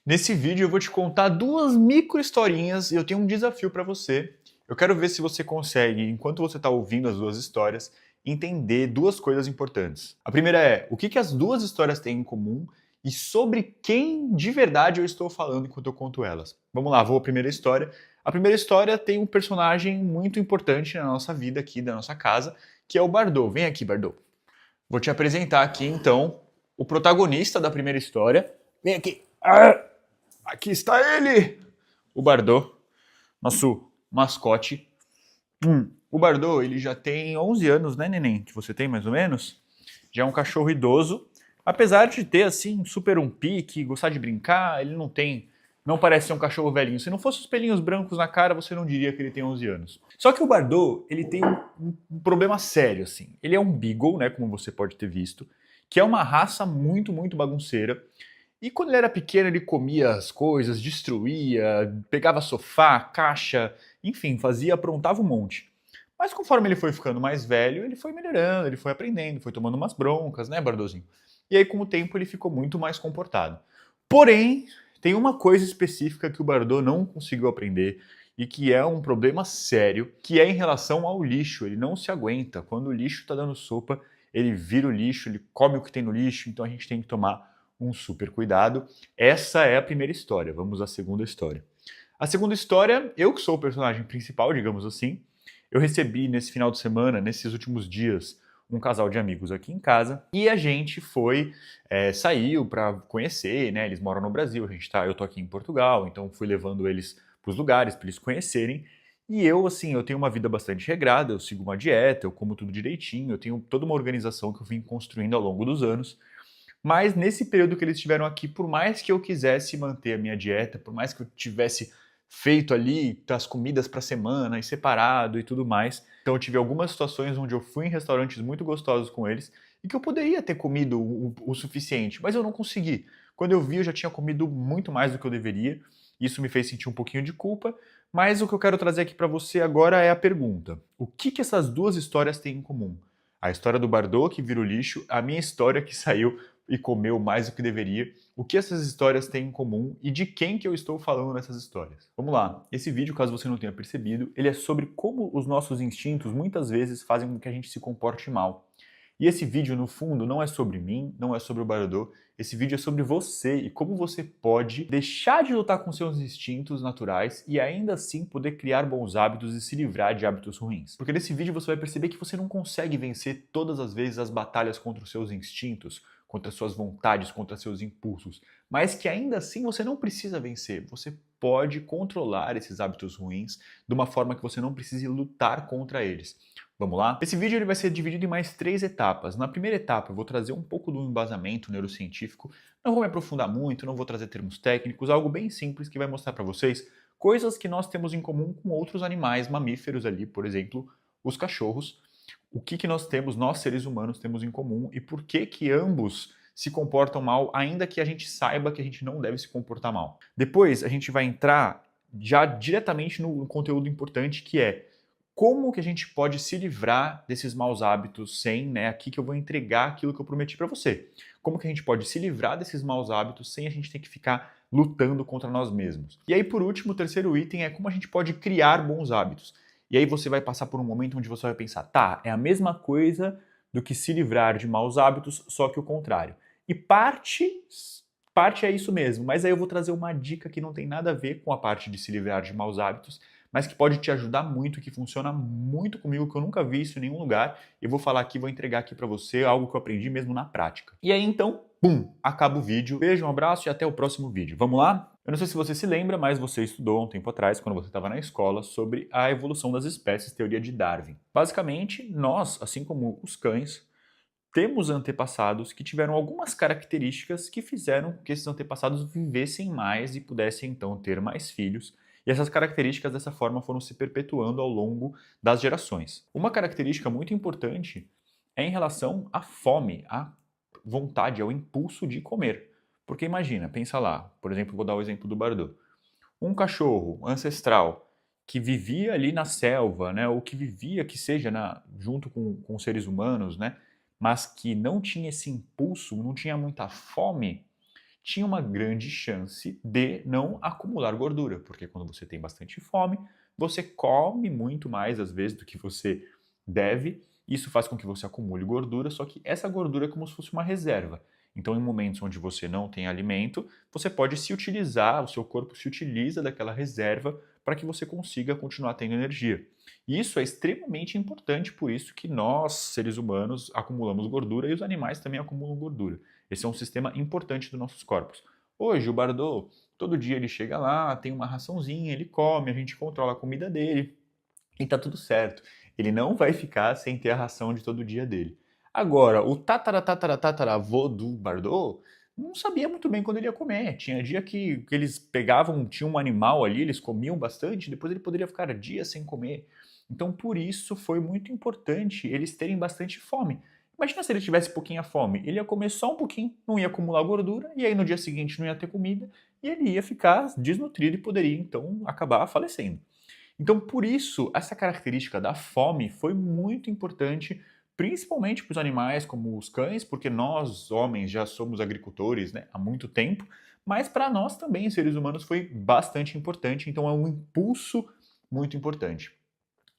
Nesse vídeo eu vou te contar duas micro historinhas e eu tenho um desafio para você. Eu quero ver se você consegue, enquanto você está ouvindo as duas histórias, entender duas coisas importantes. A primeira é o que as duas histórias têm em comum e sobre quem de verdade eu estou falando enquanto eu conto elas. Vamos lá, vou à primeira história. A primeira história tem um personagem muito importante na nossa vida aqui, da nossa casa, que é o Bardot. Vem aqui, Bardot. Vou te apresentar aqui então o protagonista da primeira história. Vem aqui. Aqui está ele, o Bardot, nosso mascote. O Bardot, ele já tem 11 anos, né, neném? Que você tem mais ou menos? Já é um cachorro idoso. Apesar de ter, assim, super um pique, gostar de brincar, ele não tem... Não parece ser um cachorro velhinho. Se não fosse os pelinhos brancos na cara, você não diria que ele tem 11 anos. Só que o Bardot, ele tem um problema sério, assim. Ele é um Beagle, né, como você pode ter visto, que é uma raça muito bagunceira. E quando ele era pequeno, ele comia as coisas, destruía, pegava sofá, caixa, enfim, fazia, aprontava um monte. Mas conforme ele foi ficando mais velho, ele foi melhorando, ele foi aprendendo, foi tomando umas broncas, né, Bardozinho? E aí, com o tempo, ele ficou muito mais comportado. Porém, tem uma coisa específica que o Bardot não conseguiu aprender e que é um problema sério, que é em relação ao lixo. Ele não se aguenta. Quando o lixo está dando sopa, ele vira o lixo, ele come o que tem no lixo, então a gente tem que tomar um super cuidado. Essa é a primeira história. Vamos à segunda história. A segunda história, eu que sou o personagem principal, digamos assim, eu recebi nesse final de semana, nesses últimos dias, um casal de amigos aqui em casa e a gente saiu para conhecer, né? Eles moram no Brasil, eu tô aqui em Portugal, então fui levando eles para os lugares para eles conhecerem. E eu, assim, eu tenho uma vida bastante regrada, eu sigo uma dieta, eu como tudo direitinho, eu tenho toda uma organização que eu vim construindo ao longo dos anos. Mas nesse período que eles estiveram aqui, por mais que eu quisesse manter a minha dieta, por mais que eu tivesse feito ali as comidas para semana e separado e tudo mais, então eu tive algumas situações onde eu fui em restaurantes muito gostosos com eles e que eu poderia ter comido o suficiente, mas eu não consegui. Quando eu vi, eu já tinha comido muito mais do que eu deveria. Isso me fez sentir um pouquinho de culpa, mas o que eu quero trazer aqui para você agora é a pergunta: o que essas duas histórias têm em comum? A história do Bardot que vira o lixo, a minha história que saiu e comeu mais do que deveria, o que essas histórias têm em comum e de quem que eu estou falando nessas histórias. Vamos lá, esse vídeo, caso você não tenha percebido, ele é sobre como os nossos instintos muitas vezes fazem com que a gente se comporte mal. E esse vídeo, no fundo, não é sobre mim, não é sobre o Bardot, esse vídeo é sobre você e como você pode deixar de lutar com seus instintos naturais e ainda assim poder criar bons hábitos e se livrar de hábitos ruins. Porque nesse vídeo você vai perceber que você não consegue vencer todas as vezes as batalhas contra os seus instintos, contra suas vontades, contra seus impulsos, mas que ainda assim você não precisa vencer. Você pode controlar esses hábitos ruins de uma forma que você não precise lutar contra eles. Vamos lá? Esse vídeo ele vai ser dividido em mais 3 etapas. Na primeira etapa eu vou trazer um pouco do embasamento neurocientífico, não vou me aprofundar muito, não vou trazer termos técnicos, algo bem simples que vai mostrar para vocês coisas que nós temos em comum com outros animais mamíferos ali, por exemplo, os cachorros. O que nós temos, nós seres humanos temos em comum e por que ambos se comportam mal, ainda que a gente saiba que a gente não deve se comportar mal. Depois a gente vai entrar já diretamente no conteúdo importante, que é como que a gente pode se livrar desses maus hábitos sem, né, aqui que eu vou entregar aquilo que eu prometi para você. Como que a gente pode se livrar desses maus hábitos sem a gente ter que ficar lutando contra nós mesmos. E aí, por último, o terceiro item é como a gente pode criar bons hábitos. E aí você vai passar por um momento onde você vai pensar, tá, é a mesma coisa do que se livrar de maus hábitos, só que o contrário. E parte é isso mesmo, mas aí eu vou trazer uma dica que não tem nada a ver com a parte de se livrar de maus hábitos, mas que pode te ajudar muito, que funciona muito comigo, que eu nunca vi isso em nenhum lugar. Eu vou falar aqui, vou entregar aqui para você algo que eu aprendi mesmo na prática. E aí então, pum, acaba o vídeo. Beijo, um abraço e até o próximo vídeo. Vamos lá? Eu não sei se você se lembra, mas você estudou há um tempo atrás, quando você estava na escola, sobre a evolução das espécies, teoria de Darwin. Basicamente, nós, assim como os cães, temos antepassados que tiveram algumas características que fizeram que esses antepassados vivessem mais e pudessem então ter mais filhos. E essas características dessa forma foram se perpetuando ao longo das gerações. Uma característica muito importante é em relação à fome, à vontade, ao impulso de comer. Porque imagina, pensa lá, por exemplo, vou dar o exemplo do Bardot. Um cachorro ancestral que vivia ali na selva, né, ou que vivia, que seja junto com os seres humanos, né, mas que não tinha esse impulso, não tinha muita fome, tinha uma grande chance de não acumular gordura, porque quando você tem bastante fome, você come muito mais às vezes do que você deve. Isso faz com que você acumule gordura, só que essa gordura é como se fosse uma reserva. Então, em momentos onde você não tem alimento, você pode se utilizar, o seu corpo se utiliza daquela reserva para que você consiga continuar tendo energia. E isso é extremamente importante, por isso que nós, seres humanos, acumulamos gordura e os animais também acumulam gordura. Esse é um sistema importante dos nossos corpos. Hoje, o Bardot, todo dia ele chega lá, tem uma raçãozinha, ele come, a gente controla a comida dele e tá tudo certo. Ele não vai ficar sem ter a ração de todo dia dele. Agora, o tataravô do Bardot não sabia muito bem quando ele ia comer. Tinha dia que eles pegavam, tinha um animal ali, eles comiam bastante, depois ele poderia ficar dias sem comer. Então, por isso, foi muito importante eles terem bastante fome. Imagina se ele tivesse pouquinha fome. Ele ia comer só um pouquinho, não ia acumular gordura, e aí no dia seguinte não ia ter comida, e ele ia ficar desnutrido e poderia, então, acabar falecendo. Então, por isso, essa característica da fome foi muito importante, principalmente para os animais como os cães, porque nós, homens, já somos agricultores, né, há muito tempo, mas para nós também, seres humanos, foi bastante importante, então é um impulso muito importante.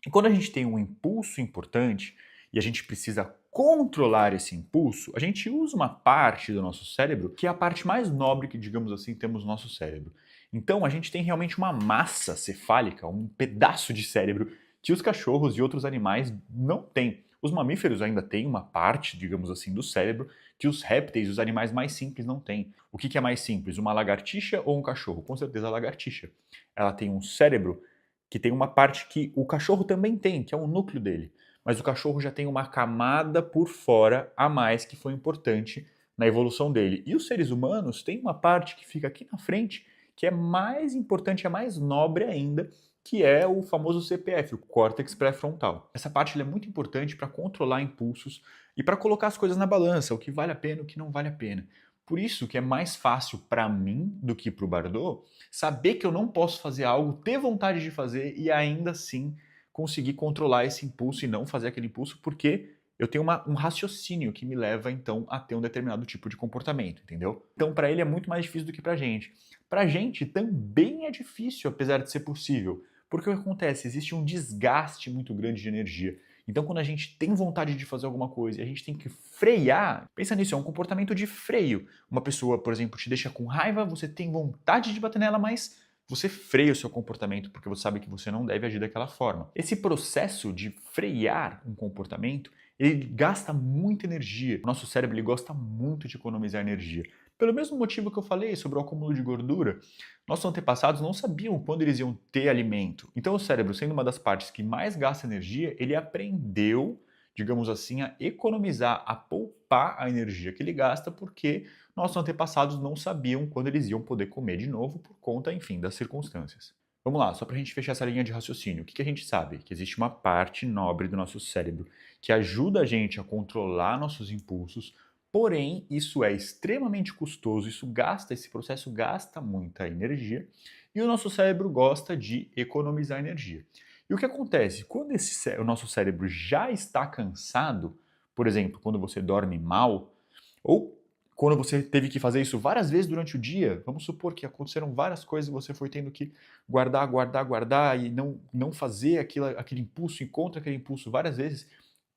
E quando a gente tem um impulso importante e a gente precisa controlar esse impulso, a gente usa uma parte do nosso cérebro que é a parte mais nobre que, digamos assim, temos no nosso cérebro. Então a gente tem realmente uma massa cefálica, um pedaço de cérebro que os cachorros e outros animais não têm. Os mamíferos ainda têm uma parte, digamos assim, do cérebro que os répteis, os animais mais simples, não têm. O que é mais simples, uma lagartixa ou um cachorro? Com certeza a lagartixa. Ela tem um cérebro que tem uma parte que o cachorro também tem, que é o núcleo dele. Mas o cachorro já tem uma camada por fora a mais que foi importante na evolução dele. E os seres humanos têm uma parte que fica aqui na frente, que é mais importante, é mais nobre ainda, que é o famoso CPF, o córtex pré-frontal. Essa parte é muito importante para controlar impulsos e para colocar as coisas na balança, o que vale a pena, o que não vale a pena. Por isso que é mais fácil para mim do que para o Bardot saber que eu não posso fazer algo, ter vontade de fazer e ainda assim conseguir controlar esse impulso e não fazer aquele impulso, porque eu tenho um raciocínio que me leva então a ter um determinado tipo de comportamento, entendeu? Então para ele é muito mais difícil do que pra gente. Pra gente também é difícil, apesar de ser possível, porque o que acontece? Existe um desgaste muito grande de energia. Então, quando a gente tem vontade de fazer alguma coisa e a gente tem que frear, pensa nisso, é um comportamento de freio. Uma pessoa, por exemplo, te deixa com raiva, você tem vontade de bater nela, mas você freia o seu comportamento porque você sabe que você não deve agir daquela forma. Esse processo de frear um comportamento, ele gasta muita energia. O nosso cérebro ele gosta muito de economizar energia. Pelo mesmo motivo que eu falei sobre o acúmulo de gordura, nossos antepassados não sabiam quando eles iam ter alimento. Então o cérebro, sendo uma das partes que mais gasta energia, ele aprendeu, digamos assim, a economizar, a poupar a energia que ele gasta, porque nossos antepassados não sabiam quando eles iam poder comer de novo por conta, enfim, das circunstâncias. Vamos lá, só para a gente fechar essa linha de raciocínio. O que a gente sabe? Que existe uma parte nobre do nosso cérebro que ajuda a gente a controlar nossos impulsos, porém, isso é extremamente custoso, esse processo gasta muita energia e o nosso cérebro gosta de economizar energia. E o que acontece? Quando o nosso cérebro já está cansado, por exemplo, quando você dorme mal, ou quando você teve que fazer isso várias vezes durante o dia, vamos supor que aconteceram várias coisas e você foi tendo que guardar e não fazer aquele impulso e contra aquele impulso várias vezes,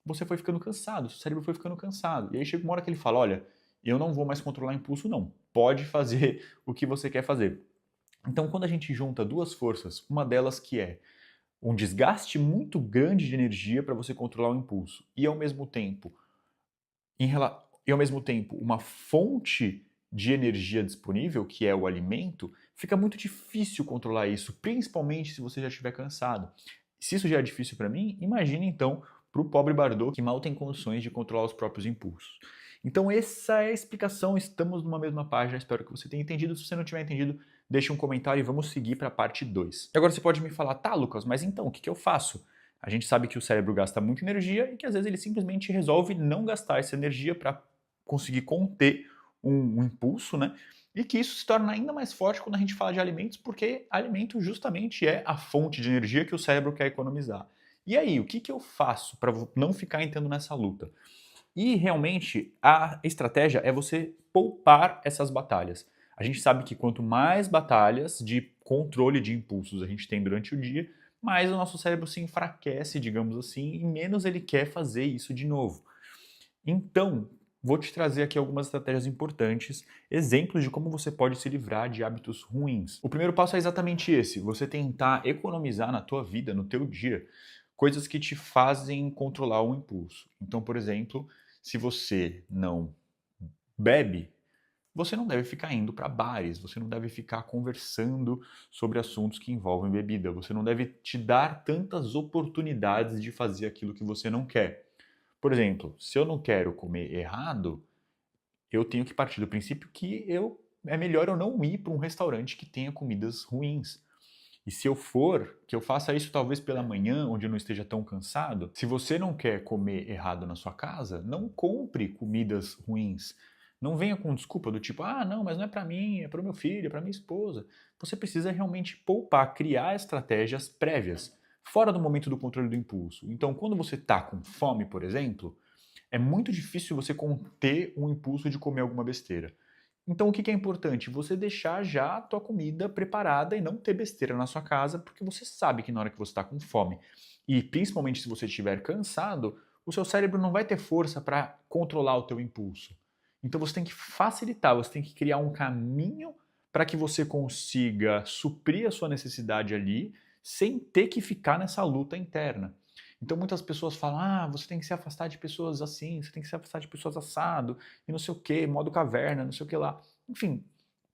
você foi ficando cansado, seu cérebro foi ficando cansado. E aí chega uma hora que ele fala, olha, eu não vou mais controlar impulso não, pode fazer o que você quer fazer. Então quando a gente junta duas forças, uma delas que é um desgaste muito grande de energia para você controlar o impulso e ao mesmo tempo uma fonte de energia disponível, que é o alimento, fica muito difícil controlar isso, principalmente se você já estiver cansado. Se isso já é difícil para mim, imagine então para o pobre Bardot que mal tem condições de controlar os próprios impulsos. Então essa é a explicação, estamos numa mesma página, espero que você tenha entendido. Se você não tiver entendido, deixe um comentário e vamos seguir para a parte 2. E agora você pode me falar, tá Lucas, mas então o que eu faço? A gente sabe que o cérebro gasta muita energia e que às vezes ele simplesmente resolve não gastar essa energia para conseguir conter um impulso, né? E que isso se torna ainda mais forte quando a gente fala de alimentos, porque alimento justamente é a fonte de energia que o cérebro quer economizar. E aí, o que eu faço para não ficar entrando nessa luta? E realmente a estratégia é você poupar essas batalhas. A gente sabe que quanto mais batalhas de controle de impulsos a gente tem durante o dia, mais o nosso cérebro se enfraquece, digamos assim, e menos ele quer fazer isso de novo. Então, vou te trazer aqui algumas estratégias importantes, exemplos de como você pode se livrar de hábitos ruins. O primeiro passo é exatamente esse, você tentar economizar na tua vida, no teu dia, coisas que te fazem controlar o impulso. Então, por exemplo, se você não bebe, você não deve ficar indo para bares, você não deve ficar conversando sobre assuntos que envolvem bebida, você não deve te dar tantas oportunidades de fazer aquilo que você não quer. Por exemplo, se eu não quero comer errado, eu tenho que partir do princípio que é melhor eu não ir para um restaurante que tenha comidas ruins. E se eu for, que eu faça isso talvez pela manhã, onde eu não esteja tão cansado. Se você não quer comer errado na sua casa, não compre comidas ruins. Não venha com desculpa do tipo, ah, não, mas não é para mim, é para o meu filho, é para minha esposa. Você precisa realmente poupar, criar estratégias prévias, fora do momento do controle do impulso. Então, quando você está com fome, por exemplo, é muito difícil você conter um impulso de comer alguma besteira. Então, o que é importante? Você deixar já a tua comida preparada e não ter besteira na sua casa, porque você sabe que na hora que você está com fome, e principalmente se você estiver cansado, o seu cérebro não vai ter força para controlar o teu impulso. Então, você tem que facilitar, você tem que criar um caminho para que você consiga suprir a sua necessidade ali, sem ter que ficar nessa luta interna. Então muitas pessoas falam, ah, você tem que se afastar de pessoas assim, você tem que se afastar de pessoas assado, e não sei o que, modo caverna, não sei o que lá. Enfim,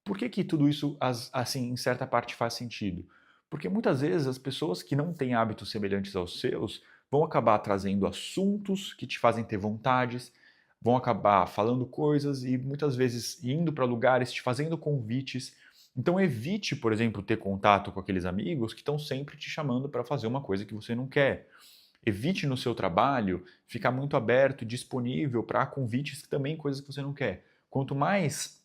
por que que tudo isso, assim, em certa parte faz sentido? Porque muitas vezes as pessoas que não têm hábitos semelhantes aos seus vão acabar trazendo assuntos que te fazem ter vontades, vão acabar falando coisas e muitas vezes indo para lugares, te fazendo convites. Então evite, por exemplo, ter contato com aqueles amigos que estão sempre te chamando para fazer uma coisa que você não quer. Evite no seu trabalho ficar muito aberto, disponível para convites também coisas que você não quer. Quanto mais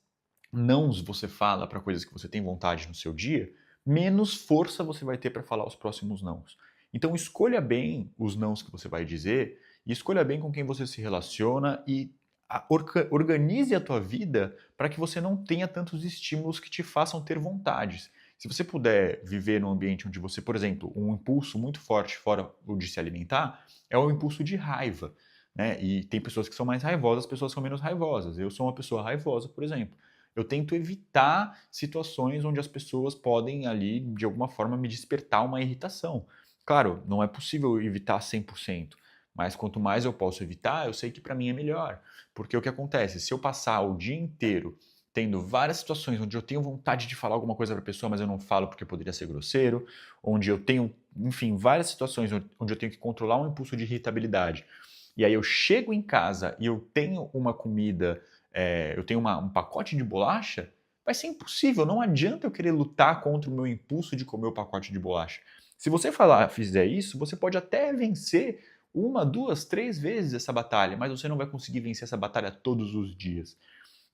nãos você fala para coisas que você tem vontade no seu dia, menos força você vai ter para falar os próximos nãos. Então escolha bem os nãos que você vai dizer e escolha bem com quem você se relaciona e organize a tua vida para que você não tenha tantos estímulos que te façam ter vontades. Se você puder viver num ambiente onde você, por exemplo, um impulso muito forte fora o de se alimentar, é o impulso de raiva, né? E tem pessoas que são mais raivosas, pessoas que são menos raivosas. Eu sou uma pessoa raivosa, por exemplo. Eu tento evitar situações onde as pessoas podem ali, de alguma forma, me despertar uma irritação. Claro, não é possível evitar 100%, mas quanto mais eu posso evitar, eu sei que para mim é melhor. Porque o que acontece? Se eu passar o dia inteiro tendo várias situações onde eu tenho vontade de falar alguma coisa para a pessoa, mas eu não falo porque poderia ser grosseiro, onde eu tenho, enfim, várias situações onde eu tenho que controlar um impulso de irritabilidade. E aí eu chego em casa e eu tenho uma comida, eu tenho um pacote de bolacha, vai ser impossível, não adianta eu querer lutar contra o meu impulso de comer o pacote de bolacha. Se você fizer isso, você pode até vencer uma, duas, três vezes essa batalha, mas você não vai conseguir vencer essa batalha todos os dias.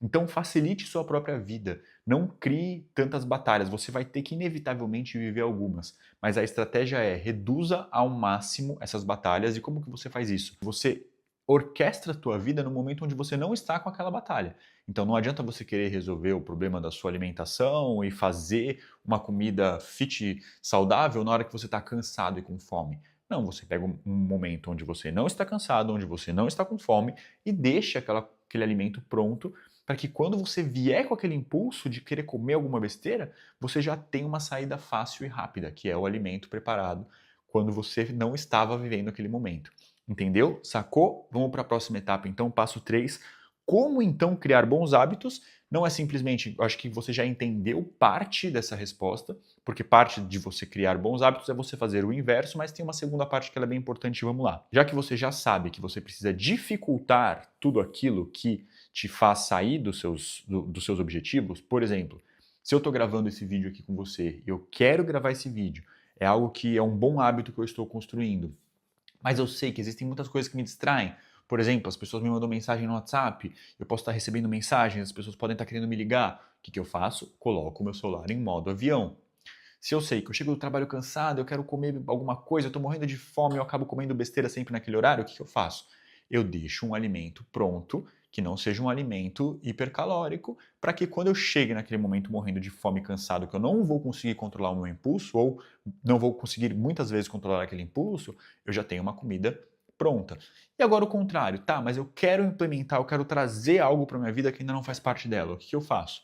Então facilite sua própria vida, não crie tantas batalhas, você vai ter que inevitavelmente viver algumas, mas a estratégia é reduza ao máximo essas batalhas. E como que você faz isso? Você orquestra a tua vida no momento onde você não está com aquela batalha. Então não adianta você querer resolver o problema da sua alimentação e fazer uma comida fit saudável na hora que você está cansado e com fome. Não, você pega um momento onde você não está cansado, onde você não está com fome e deixa aquele alimento pronto para que quando você vier com aquele impulso de querer comer alguma besteira, você já tem uma saída fácil e rápida, que é o alimento preparado quando você não estava vivendo aquele momento. Entendeu? Sacou? Vamos para a próxima etapa, então, passo 3. Como então criar bons hábitos? Não é simplesmente, acho que você já entendeu parte dessa resposta, porque parte de você criar bons hábitos é você fazer o inverso, mas tem uma segunda parte que ela é bem importante, vamos lá. Já que você já sabe que você precisa dificultar tudo aquilo que te faz sair dos seus objetivos, por exemplo, se eu estou gravando esse vídeo aqui com você e eu quero gravar esse vídeo, é algo que é um bom hábito que eu estou construindo, mas eu sei que existem muitas coisas que me distraem. Por exemplo, as pessoas me mandam mensagem no WhatsApp, eu posso estar recebendo mensagens, as pessoas podem estar querendo me ligar. O que eu faço? Coloco o meu celular em modo avião. Se eu sei que eu chego do trabalho cansado, eu quero comer alguma coisa, eu estou morrendo de fome, eu acabo comendo besteira sempre naquele horário, o que eu faço? Eu deixo um alimento pronto que não seja um alimento hipercalórico, para que quando eu chegue naquele momento morrendo de fome e cansado, que eu não vou conseguir controlar o meu impulso, ou não vou conseguir muitas vezes controlar aquele impulso, eu já tenho uma comida pronta. E agora o contrário, tá, mas eu quero implementar, eu quero trazer algo para minha vida que ainda não faz parte dela. O que que eu faço?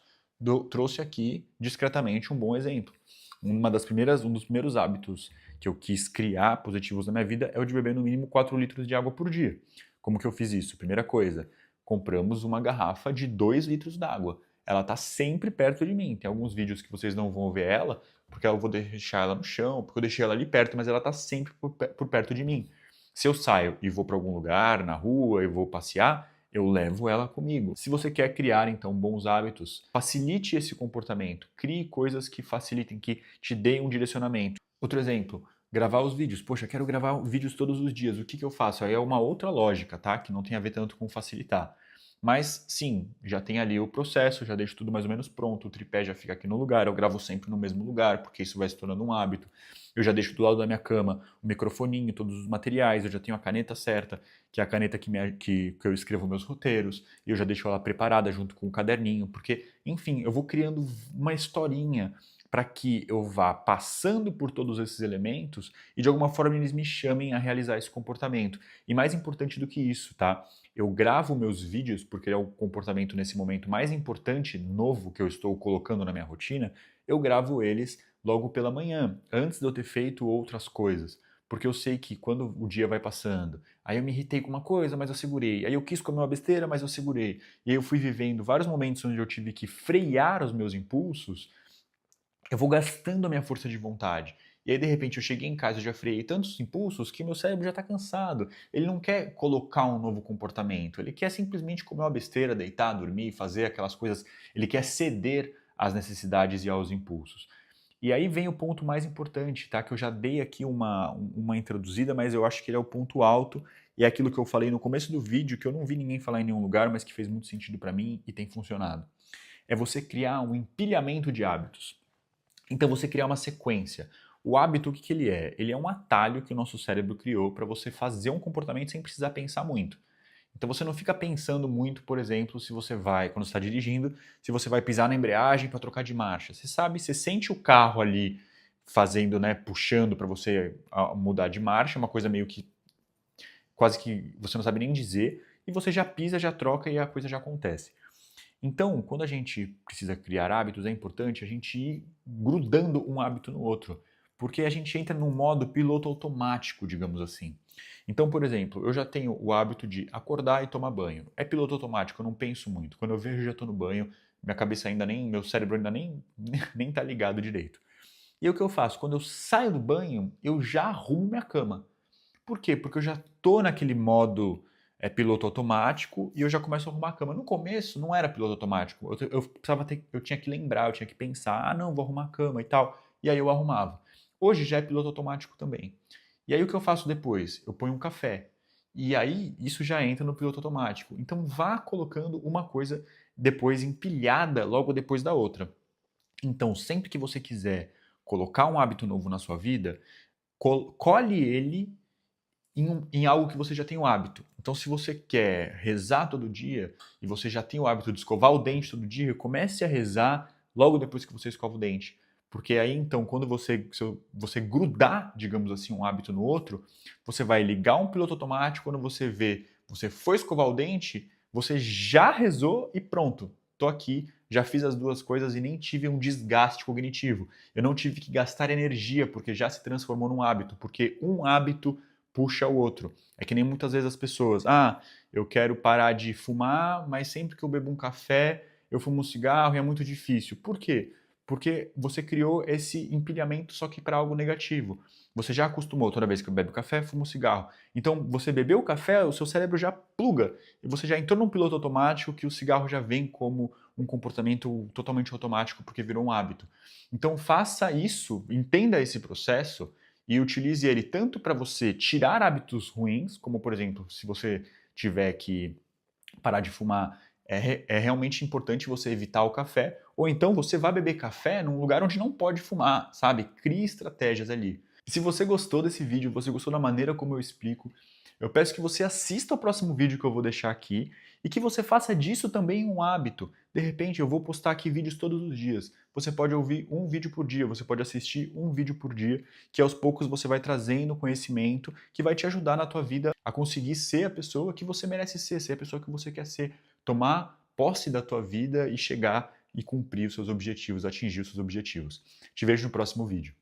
Trouxe aqui discretamente um bom exemplo. Um dos primeiros hábitos que eu quis criar positivos na minha vida é o de beber no mínimo 4 litros de água por dia. Como que eu fiz isso? Primeira coisa, compramos uma garrafa de 2 litros d'água. Ela está sempre perto de mim. Tem alguns vídeos que vocês não vão ver ela, porque eu vou deixar ela no chão, porque eu deixei ela ali perto, mas ela está sempre por perto de mim. Se eu saio e vou para algum lugar, na rua, e vou passear, eu levo ela comigo. Se você quer criar, então, bons hábitos, facilite esse comportamento. Crie coisas que facilitem, que te deem um direcionamento. Outro exemplo, gravar os vídeos. Poxa, quero gravar vídeos todos os dias. O que que eu faço? Aí é uma outra lógica, tá? Que não tem a ver tanto com facilitar. Mas sim, já tem ali o processo, já deixo tudo mais ou menos pronto, o tripé já fica aqui no lugar, eu gravo sempre no mesmo lugar, porque isso vai se tornando um hábito. Eu já deixo do lado da minha cama o microfoninho, todos os materiais, eu já tenho a caneta certa, que é a caneta que eu escrevo meus roteiros, e eu já deixo ela preparada junto com o caderninho, porque, enfim, eu vou criando uma historinha para que eu vá passando por todos esses elementos e de alguma forma eles me chamem a realizar esse comportamento. E mais importante do que isso, tá? Eu gravo meus vídeos porque é o comportamento nesse momento mais importante, novo que eu estou colocando na minha rotina, eu gravo eles logo pela manhã, antes de eu ter feito outras coisas. Porque eu sei que quando o dia vai passando, aí eu me irritei com uma coisa, mas eu segurei. Aí eu quis comer uma besteira, mas eu segurei. E aí eu fui vivendo vários momentos onde eu tive que frear os meus impulsos, eu vou gastando a minha força de vontade. E aí, de repente, eu cheguei em casa e já freiei tantos impulsos que meu cérebro já está cansado. Ele não quer colocar um novo comportamento, ele quer simplesmente comer uma besteira, deitar, dormir, fazer aquelas coisas. Ele quer ceder às necessidades e aos impulsos. E aí vem o ponto mais importante, tá? Que eu já dei aqui uma introduzida, mas eu acho que ele é o ponto alto e é aquilo que eu falei no começo do vídeo, que eu não vi ninguém falar em nenhum lugar, mas que fez muito sentido para mim e tem funcionado. É você criar um empilhamento de hábitos. Então você criar uma sequência. O hábito, o que ele é? Ele é um atalho que o nosso cérebro criou para você fazer um comportamento sem precisar pensar muito. Então você não fica pensando muito, por exemplo, se você vai, quando está dirigindo, se você vai pisar na embreagem para trocar de marcha. Você sabe, você sente o carro ali fazendo, né, puxando para você mudar de marcha, uma coisa meio que quase que você não sabe nem dizer, e você já pisa, já troca e a coisa já acontece. Então, quando a gente precisa criar hábitos, é importante a gente ir grudando um hábito no outro, porque a gente entra num modo piloto automático, digamos assim. Então, por exemplo, eu já tenho o hábito de acordar e tomar banho. É piloto automático, eu não penso muito. Quando eu vejo, eu já estou no banho, minha cabeça ainda nem, meu cérebro ainda nem tá ligado direito. E aí, o que eu faço? Quando eu saio do banho, eu já arrumo minha cama. Por quê? Porque eu já estou naquele modo piloto automático e eu já começo a arrumar a cama. No começo não era piloto automático, eu tinha que lembrar, eu tinha que pensar, ah não, vou arrumar a cama e tal. E aí eu arrumava. Hoje já é piloto automático também. E aí o que eu faço depois? Eu ponho um café. E aí isso já entra no piloto automático. Então vá colocando uma coisa depois empilhada logo depois da outra. Então sempre que você quiser colocar um hábito novo na sua vida, colhe ele em algo que você já tem o hábito. Então, se você quer rezar todo dia e você já tem o hábito de escovar o dente todo dia, comece a rezar logo depois que você escova o dente. Porque aí, então, quando você grudar, digamos assim, um hábito no outro, você vai ligar um piloto automático, quando você vê, você foi escovar o dente, você já rezou e pronto. Tô aqui, já fiz as duas coisas e nem tive um desgaste cognitivo. Eu não tive que gastar energia, porque já se transformou num hábito. Porque um hábito puxa o outro. É que nem muitas vezes as pessoas, eu quero parar de fumar, mas sempre que eu bebo um café, eu fumo um cigarro e é muito difícil. Por quê? Porque você criou esse empilhamento só que para algo negativo. Você já acostumou, toda vez que eu bebo café, fumo um cigarro. Então, você bebeu o café, o seu cérebro já pluga. E você já entrou num piloto automático que o cigarro já vem como um comportamento totalmente automático porque virou um hábito. Então, faça isso, entenda esse processo e utilize ele tanto para você tirar hábitos ruins, como por exemplo, se você tiver que parar de fumar, é realmente importante você evitar o café, ou então você vai beber café num lugar onde não pode fumar, sabe? Crie estratégias ali. E se você gostou desse vídeo, você gostou da maneira como eu explico, Eu peço que você assista ao próximo vídeo que eu vou deixar aqui e que você faça disso também um hábito. De repente, eu vou postar aqui vídeos todos os dias. Você pode ouvir um vídeo por dia, você pode assistir um vídeo por dia, que aos poucos você vai trazendo conhecimento que vai te ajudar na tua vida a conseguir ser a pessoa que você merece ser a pessoa que você quer ser, tomar posse da tua vida e chegar e cumprir os seus objetivos, atingir os seus objetivos. Te vejo no próximo vídeo.